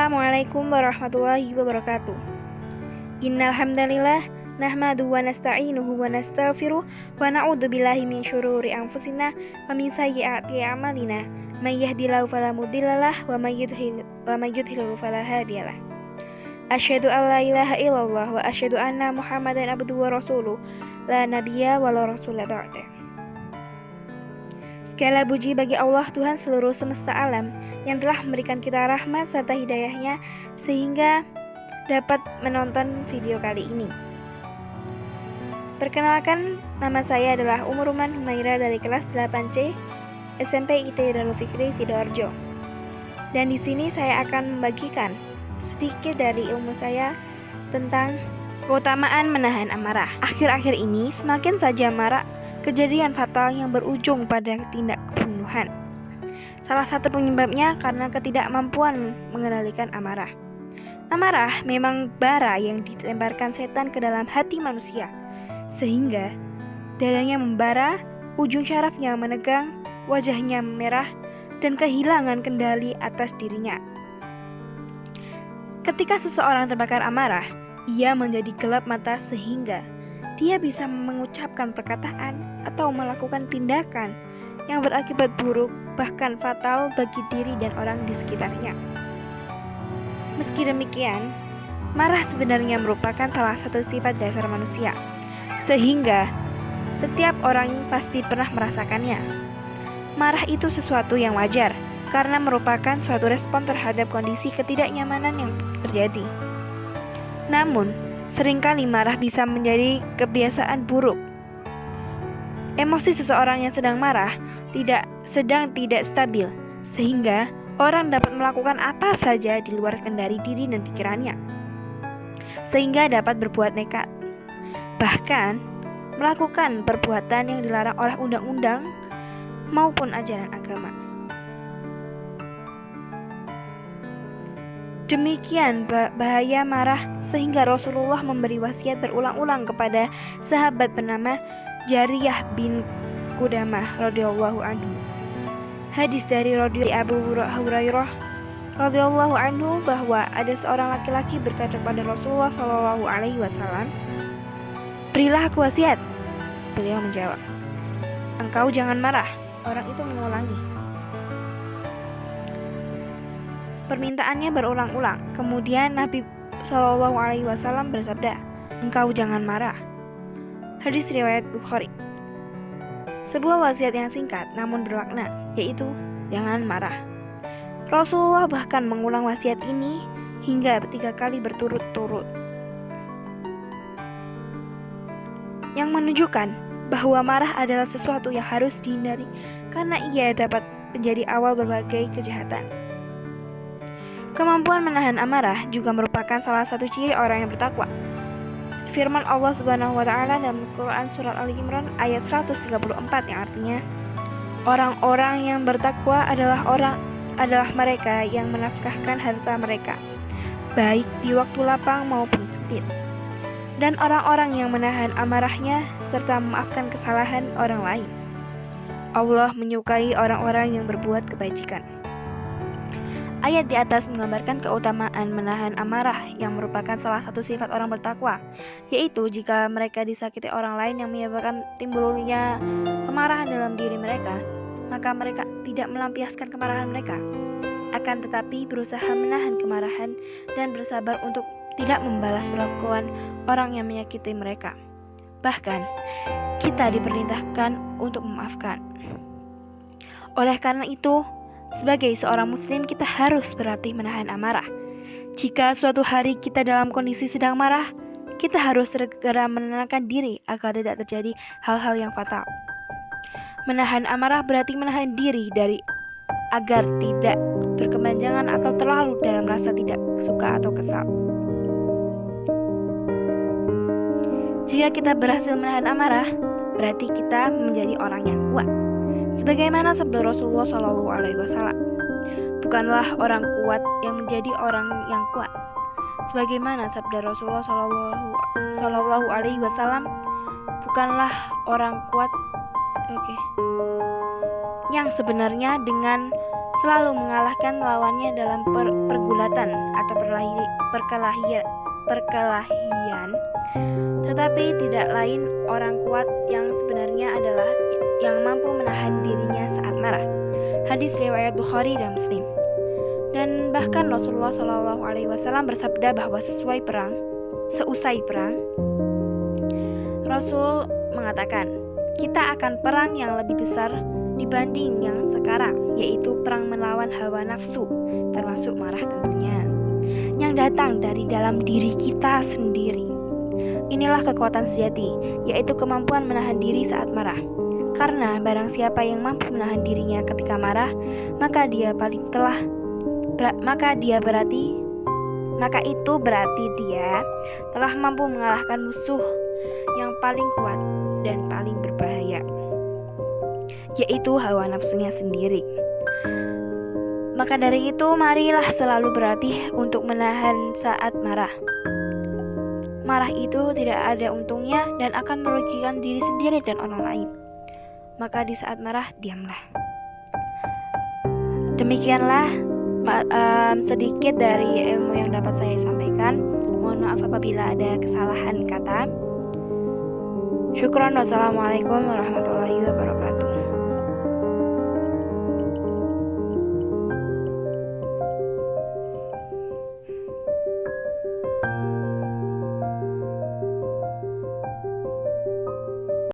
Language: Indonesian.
Assalamualaikum warahmatullahi wabarakatuh. Innal hamdalillah nahmaduhu wa nasta'inuhu wa nastaghfiruh wa na'udzu billahi min syururi anfusina wa min sayyiati a'malina. May yahdihillahu fala mudhillalah wa may yudhlil fala hadiyalah. Asyhadu an la ilaha illallah wa asyhadu anna Muhammadan abduhu wa rasuluh la nabiyya wa la rasula ba'da. Segala puji bagi Allah Tuhan seluruh semesta alam yang telah memberikan kita rahmat serta hidayahnya sehingga dapat menonton video kali ini. Perkenalkan, nama saya adalah Umuruman Humaira dari kelas 8C SMP IT Darul Fikri Sidoarjo. Dan di sini saya akan membagikan sedikit dari ilmu saya tentang keutamaan menahan amarah. Akhir-akhir ini semakin saja marak kejadian fatal yang berujung pada tindak pembunuhan. Salah satu penyebabnya karena ketidakmampuan mengendalikan amarah. Amarah memang bara yang dilemparkan setan ke dalam hati manusia, sehingga dadanya membara, ujung syarafnya menegang, wajahnya merah, dan kehilangan kendali atas dirinya. Ketika seseorang terbakar amarah, ia menjadi gelap mata sehingga dia bisa mengucapkan perkataan atau melakukan tindakan yang berakibat buruk, bahkan fatal bagi diri dan orang di sekitarnya. Meski demikian, marah sebenarnya merupakan salah satu sifat dasar manusia, sehingga setiap orang pasti pernah merasakannya. Marah itu sesuatu yang wajar, karena merupakan suatu respon terhadap kondisi ketidaknyamanan yang terjadi. Namun, seringkali marah bisa menjadi kebiasaan buruk. Emosi seseorang yang sedang marah tidak stabil, sehingga orang dapat melakukan apa saja di luar kendali diri dan pikirannya, sehingga dapat berbuat nekat, bahkan melakukan perbuatan yang dilarang oleh undang-undang maupun ajaran agama. Demikian bahaya marah sehingga Rasulullah memberi wasiat berulang-ulang kepada sahabat bernama Jariyah bin Qudamah radhiyallahu anhu. Hadis dari Abu Hurairah radhiyallahu anhu bahwa ada seorang laki-laki berkata kepada Rasulullah sallallahu alaihi wasallam, "Berilah aku wasiat." Beliau menjawab, "Engkau jangan marah." Orang itu mengulangi permintaannya berulang-ulang. Kemudian Nabi Shallallahu Alaihi Wasallam bersabda, "Engkau jangan marah." Hadis riwayat Bukhari. Sebuah wasiat yang singkat namun bermakna, yaitu jangan marah. Rasulullah bahkan mengulang wasiat ini hingga 3 kali berturut-turut, yang menunjukkan bahwa marah adalah sesuatu yang harus dihindari karena ia dapat menjadi awal berbagai kejahatan. Kemampuan menahan amarah juga merupakan salah satu ciri orang yang bertakwa. Firman Allah Subhanahu wa taala dalam Quran surat Ali Imran ayat 134 yang artinya, orang-orang yang bertakwa adalah mereka yang menafkahkan harta mereka, baik di waktu lapang maupun sempit, dan orang-orang yang menahan amarahnya serta memaafkan kesalahan orang lain. Allah menyukai orang-orang yang berbuat kebajikan. Ayat di atas menggambarkan keutamaan menahan amarah yang merupakan salah satu sifat orang bertakwa, yaitu jika mereka disakiti orang lain yang menyebabkan timbulnya kemarahan dalam diri mereka, maka mereka tidak melampiaskan kemarahan mereka, akan tetapi berusaha menahan kemarahan dan bersabar untuk tidak membalas perlakuan orang yang menyakiti mereka. Bahkan, kita diperintahkan untuk memaafkan. Oleh karena itu, sebagai seorang muslim, kita harus berlatih menahan amarah. Jika suatu hari kita dalam kondisi sedang marah, kita harus segera menenangkan diri agar tidak terjadi hal-hal yang fatal. Menahan amarah berarti menahan diri agar tidak berkepanjangan atau terlalu dalam rasa tidak suka atau kesal. Jika kita berhasil menahan amarah, berarti kita menjadi orang yang kuat. Sebagaimana sabda Rasulullah Shallallahu Alaihi Wasallam, bukanlah orang kuat yang menjadi orang yang kuat. Sebagaimana sabda Rasulullah Shallallahu Alaihi Wasallam, bukanlah orang kuat yang sebenarnya dengan selalu mengalahkan lawannya dalam pergulatan atau perkelahian, tetapi tidak lain orang kuat yang sebenarnya adalah yang mampu menahan dirinya saat marah. Hadis riwayat Bukhari dan Muslim. Dan bahkan Rasulullah SAW bersabda bahwa seusai perang, Rasul mengatakan, kita akan perang yang lebih besar dibanding yang sekarang, yaitu perang melawan hawa nafsu, termasuk marah tentunya, yang datang dari dalam diri kita sendiri. Inilah kekuatan sejati, yaitu kemampuan menahan diri saat marah. Karena barang siapa yang mampu menahan dirinya ketika marah, maka itu berarti dia telah mampu mengalahkan musuh yang paling kuat dan paling berbahaya, yaitu hawa nafsunya sendiri. Maka dari itu, marilah selalu berlatih untuk menahan saat marah. Marah itu tidak ada untungnya dan akan merugikan diri sendiri dan orang lain. Maka di saat marah, diamlah. Demikianlah sedikit dari ilmu yang dapat saya sampaikan. Mohon maaf apabila ada kesalahan kata. Syukran. Wassalamualaikum warahmatullahi wabarakatuh.